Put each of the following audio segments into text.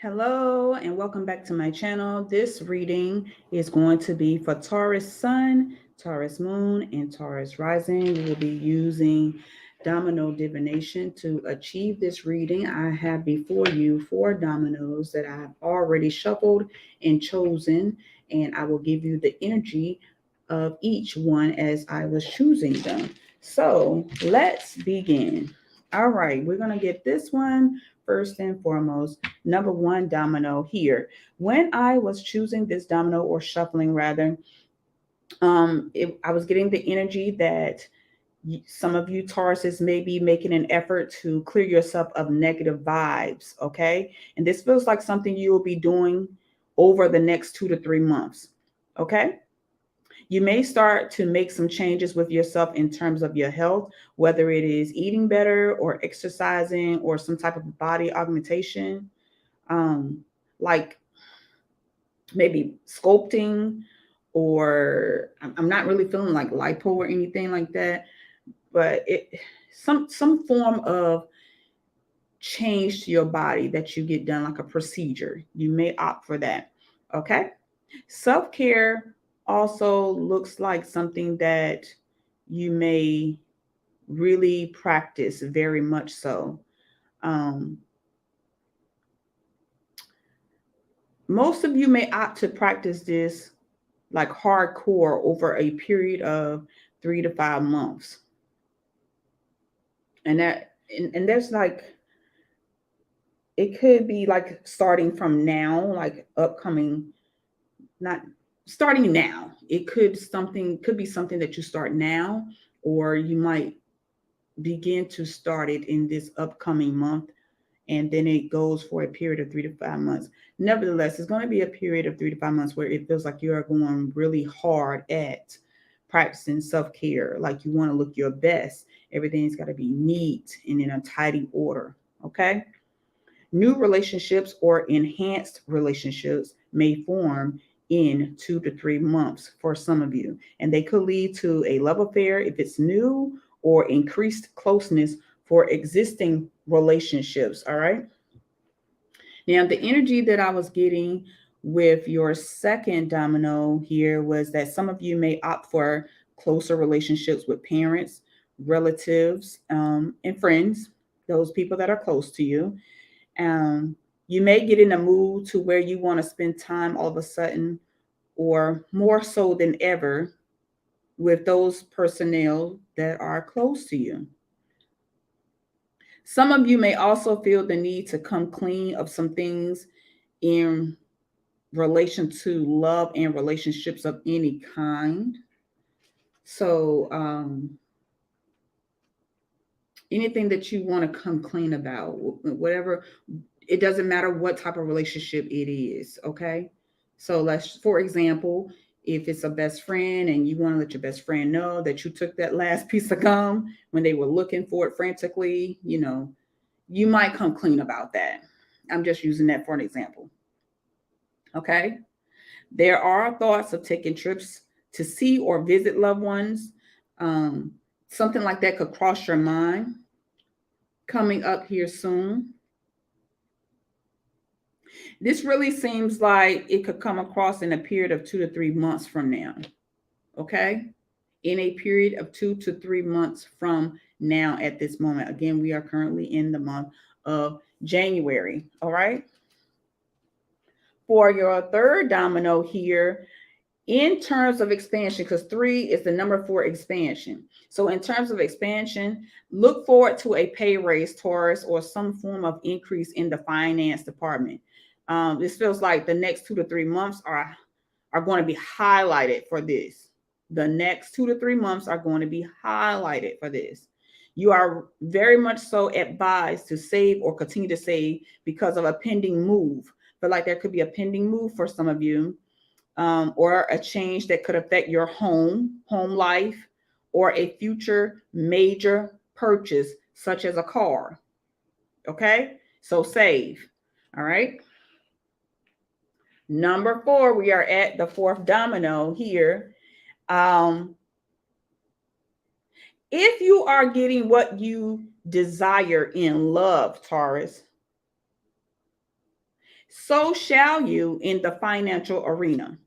Hello and welcome back to my channel. This reading is going to be for Taurus Sun, Taurus Moon, and Taurus Rising. We will be using domino divination to achieve this reading. I have before you four dominoes that I have already shuffled and chosen, and I will give you the energy of each one as I was choosing them. So let's begin. All right, we're going to get this one first and foremost. Number one domino here. When I was choosing this domino or shuffling rather, I was getting the energy that some of you Tauruses may be making an effort to clear yourself of negative vibes. Okay. And this feels like something you will be doing over the next 2 to 3 months. Okay. You may start to make some changes with yourself in terms of your health, whether it is eating better or exercising or some type of body augmentation, um, like maybe sculpting, or I'm not really feeling like lipo or anything like that, but it some form of change to your body that you get done, like a procedure. You may opt for that. Okay. Self-care also looks like something that you may really practice very much so. Um, Most of you may opt to practice this like hardcore over a period of 3 to 5 months. And there's like, it could be like starting from now, like upcoming, not starting now. It could be something that you start now, or you might begin to start it in this upcoming month, and then it goes for a period of 3 to 5 months. Nevertheless, it's going to be a period of 3 to 5 months where it feels like you are going really hard at practicing self-care. Like you want to look your best. Everything's got to be neat and in a tidy order. Okay. New relationships or enhanced relationships may form in 2 to 3 months for some of you, and they could lead to a love affair if it's new, or increased closeness for existing relationships. All right. Now, the energy that I was getting with your second domino here was that some of you may opt for closer relationships with parents, relatives, and friends, those people that are close to you. Um, you may get in a mood to where you want to spend time all of a sudden, or more so than ever, with those personnel that are close to you. Some of you may also feel the need to come clean of some things in relation to love and relationships of any kind. So, anything that you want to come clean about, whatever, it doesn't matter what type of relationship it is. Okay. So, let's, for example, if it's a best friend and you want to let your best friend know that you took that last piece of gum when they were looking for it frantically, you might come clean about that. I'm just using that for an example. Okay. There are thoughts of taking trips to see or visit loved ones. Um, Something like that could cross your mind coming up here soon. This really seems like it could come across in a period of 2 to 3 months from now. Okay. In a period of 2 to 3 months from now at this moment. Again, we are currently in the month of January. All right. For your third domino here, in terms of expansion, because 3 is the number for expansion. So, in terms of expansion, look forward to a pay raise, Taurus, or some form of increase in the finance department. This feels like the next 2 to 3 months are going to be highlighted for this. The next 2 to 3 months are going to be highlighted for this. You are very much so advised to save or continue to save because of a pending move. But like there could be a pending move for some of you, or a change that could affect your home life, or a future major purchase, such as a car. Okay, so save. All right. Number 4, we are at the fourth domino here. Um, if you are getting what you desire in love, Taurus, so shall you in the financial arena.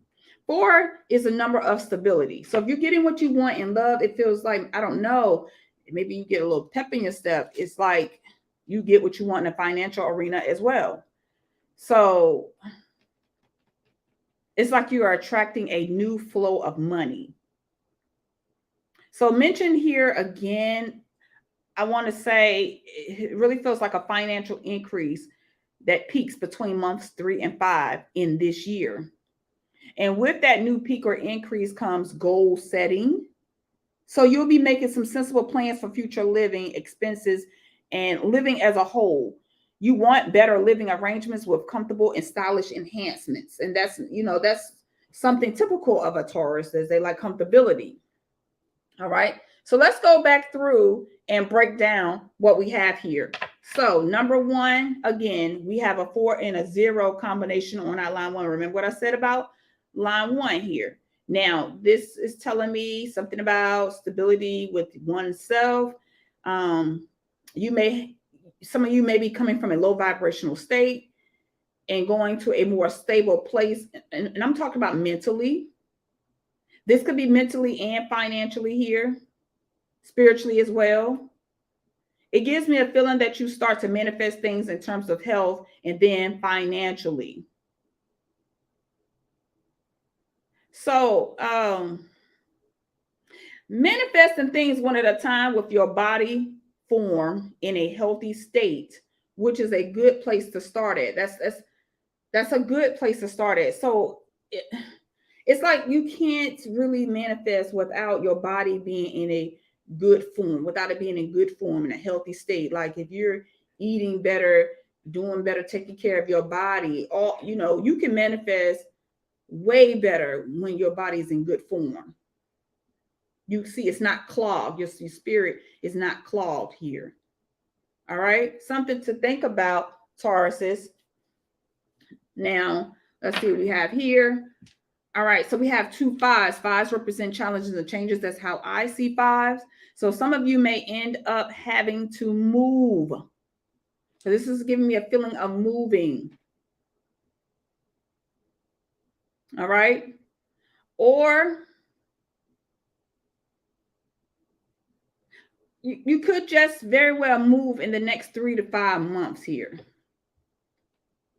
4 is a number of stability. So if you're getting what you want in love, it feels like, I don't know, maybe you get a little pep in your step. It's like you get what you want in the financial arena as well. So it's like you are attracting a new flow of money. So mention here again, I want to say it really feels like a financial increase that peaks between months 3 and 5 in this year. And with that new peak or increase comes goal setting. So you'll be making some sensible plans for future living expenses and living as a whole. You want better living arrangements with comfortable and stylish enhancements. And that's something typical of a Taurus, is they like comfortability. All right. So let's go back through and break down what we have here. So number 1, again, we have a 4 and a 0 combination on our line 1. Remember what I said about line 1 here. Now, this is telling me something about stability with oneself. Some of you may be coming from a low vibrational state and going to a more stable place. And I'm talking about mentally. This could be mentally and financially here, spiritually as well. It gives me a feeling that you start to manifest things in terms of health and then financially. So manifesting things one at a time with your body form in a healthy state, which is a good place to start at. That's a good place to start at. So it's like you can't really manifest without your body being in a good form, without it being in good form, in a healthy state. Like if you're eating better, doing better, taking care of your body, you can manifest way better when your body is in good form. You see, it's not clogged. Your spirit is not clogged here. All right. Something to think about, Tauruses. Now, let's see what we have here. All right. So we have 2 5s. 5s represent challenges and changes. That's how I see 5s. So some of you may end up having to move. So this is giving me a feeling of moving. All right. Or you could just very well move in the next 3 to 5 months here.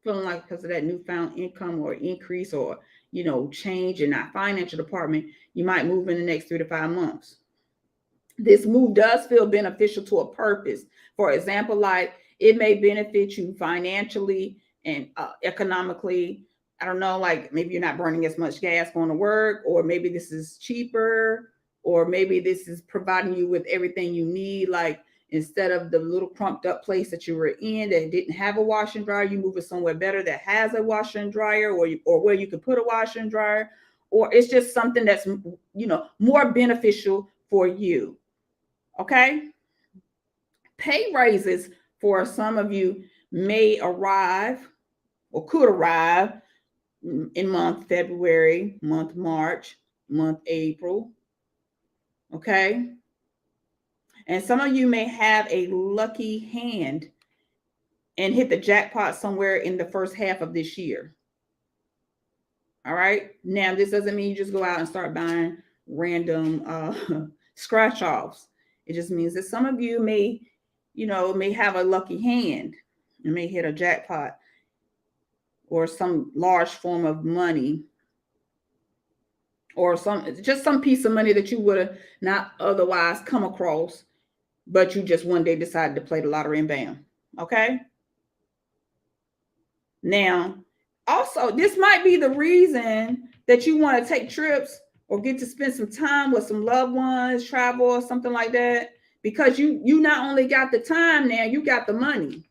Feeling like because of that newfound income or increase or, change in that financial department, you might move in the next 3 to 5 months. This move does feel beneficial to a purpose. For example, like it may benefit you financially and economically. I don't know, like maybe you're not burning as much gas going to work, or maybe this is cheaper, or maybe this is providing you with everything you need. Like instead of the little crumped up place that you were in that didn't have a washer and dryer, you move it somewhere better that has a washer and dryer, or where you can put a washer and dryer, or it's just something that's, more beneficial for you. Okay. Pay raises for some of you may arrive or could arrive in month February, month March, month April. Okay. And some of you may have a lucky hand and hit the jackpot somewhere in the first half of this year. All right. Now, this doesn't mean you just go out and start buying random scratch offs. It just means that some of you may have a lucky hand and may hit a jackpot or some large form of money, or some piece of money that you would have not otherwise come across, but you just one day decided to play the lottery and bam. Okay. Now, also, this might be the reason that you want to take trips or get to spend some time with some loved ones, travel or something like that, because you not only got the time now, you got the money.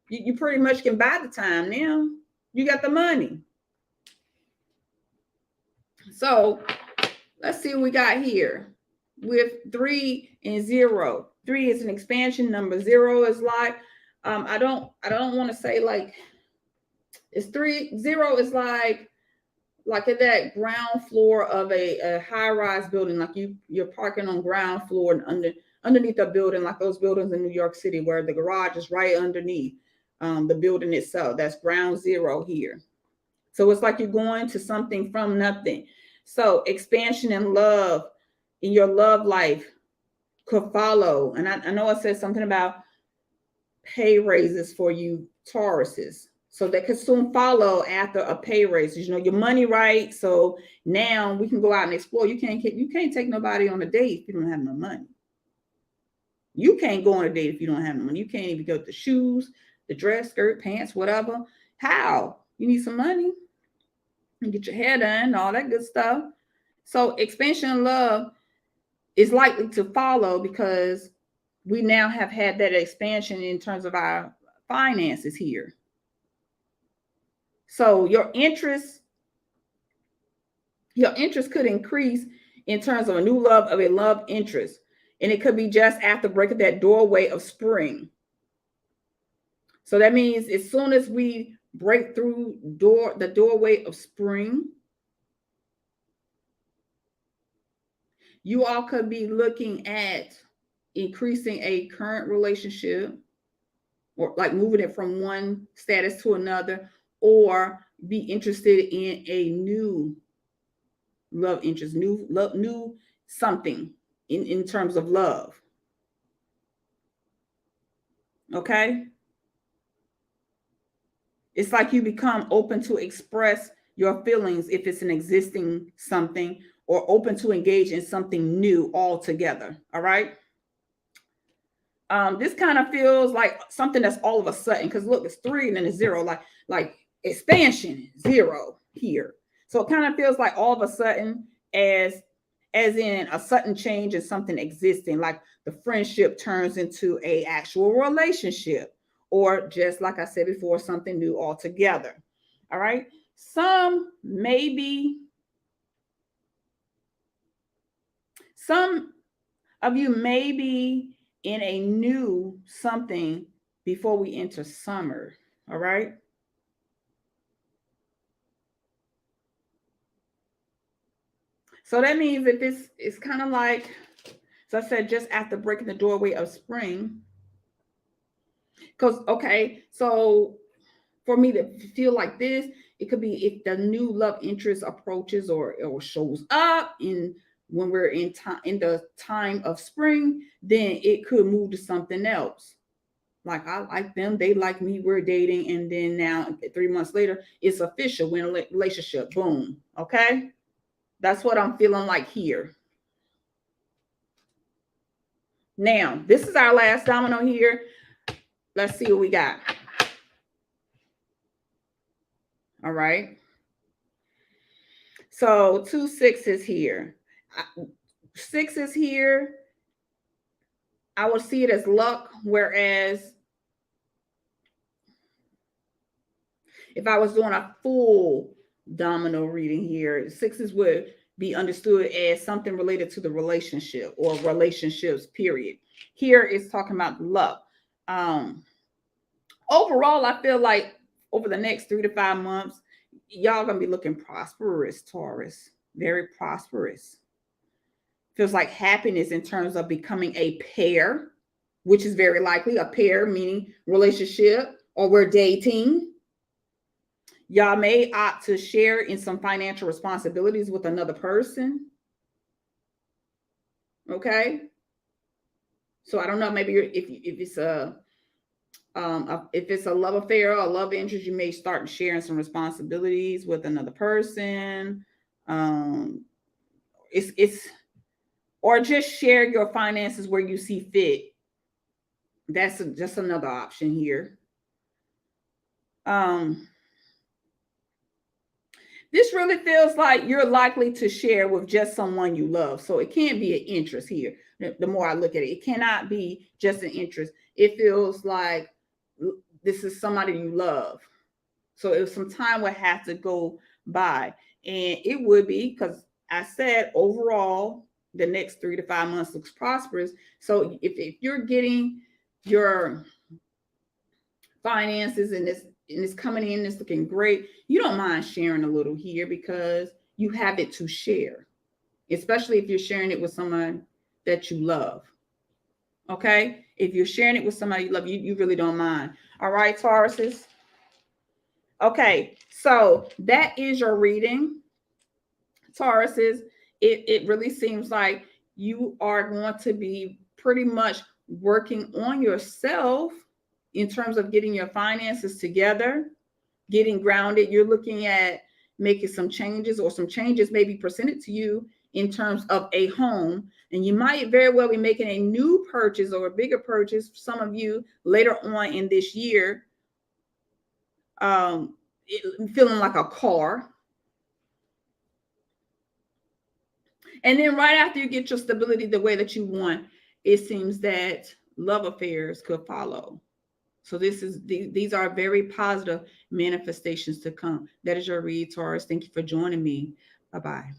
You pretty much can buy the time now. You got the money. So let's see what we got here with 3 and 0. 3 is an expansion number. 0 is like, I don't want to say like it's 3. 0 is like at that ground floor of a high-rise building, like you're parking on ground floor and underneath a building, like those buildings in New York City where the garage is right underneath. the building itself. That's ground zero here. So it's like you're going to something from nothing. So expansion and love in your love life could follow. And I know I said something about pay raises for you Tauruses. So that could soon follow after a pay raise. You know, your money right. So now we can go out and explore. You can't take nobody on a date if you don't have no money. You can't go on a date if you don't have no money. You can't even go with the shoes, the dress, skirt, pants, whatever. How? You need some money and get your hair done, all that good stuff. So expansion and love is likely to follow because we now have had that expansion in terms of our finances here. So your interest could increase in terms of a new love, of a love interest. And it could be just after breaking that doorway of spring. So that means as soon as we break through the doorway of spring, you all could be looking at increasing a current relationship, or like moving it from one status to another, or be interested in a new love interest, new something in terms of love. Okay? It's like you become open to express your feelings if it's an existing something, or open to engage in something new altogether. All right? This kind of feels like something that's all of a sudden, because look, it's 3 and then it's 0, like expansion, 0 here. So it kind of feels like all of a sudden, as in a sudden change in something existing, like the friendship turns into a actual relationship, or just like I said before, something new altogether. All right. Some of you may be in a new something before we enter summer. All right. So that means that this is kind of like, as I said, just after breaking the doorway of spring. Because, okay, so for me to feel like this, it could be if the new love interest approaches or shows up when we're in the time of spring, then it could move to something else. Like, I like them, they like me, we're dating, and then now 3 months later, it's official, we're in a relationship. Boom. Okay. That's what I'm feeling like here. Now, this is our last domino here. Let's see what we got. All right. So 2 6s here. 6s here. I would see it as luck, whereas if I was doing a full domino reading here, 6s would be understood as something related to the relationship or relationships, period. Here it's talking about luck. Overall, I feel like over the next 3 to 5 months, y'all gonna be looking prosperous, Taurus. Very prosperous. Feels like happiness in terms of becoming a pair, which is very likely a pair, meaning relationship, or we're dating. Y'all may opt to share in some financial responsibilities with another person. Okay. So I don't know, maybe if it's a love affair or a love interest, you may start sharing some responsibilities with another person. Or just share your finances where you see fit. That's just another option here. This really feels like you're likely to share with just someone you love. So it can't be an interest here. The more I look at it, it cannot be just an interest. It feels like this is somebody you love. So if some time would have to go by, and it would be, because I said overall, the next 3 to 5 months looks prosperous. So if you're getting your finances and it's coming in, it's looking great, you don't mind sharing a little here because you have it to share, especially if you're sharing it with someone that you love. Okay. If you're sharing it with somebody you love, you really don't mind. All right, Tauruses. Okay, so that is your reading, Tauruses. It really seems like you are going to be pretty much working on yourself in terms of getting your finances together, getting grounded. You're looking at making some changes, or some changes may be presented to you in terms of a home. And you might very well be making a new purchase or a bigger purchase, some of you, later on in this year, feeling like a car. And then right after you get your stability the way that you want, it seems that love affairs could follow. So these are very positive manifestations to come. That is your read, Taurus. Thank you for joining me. Bye-bye.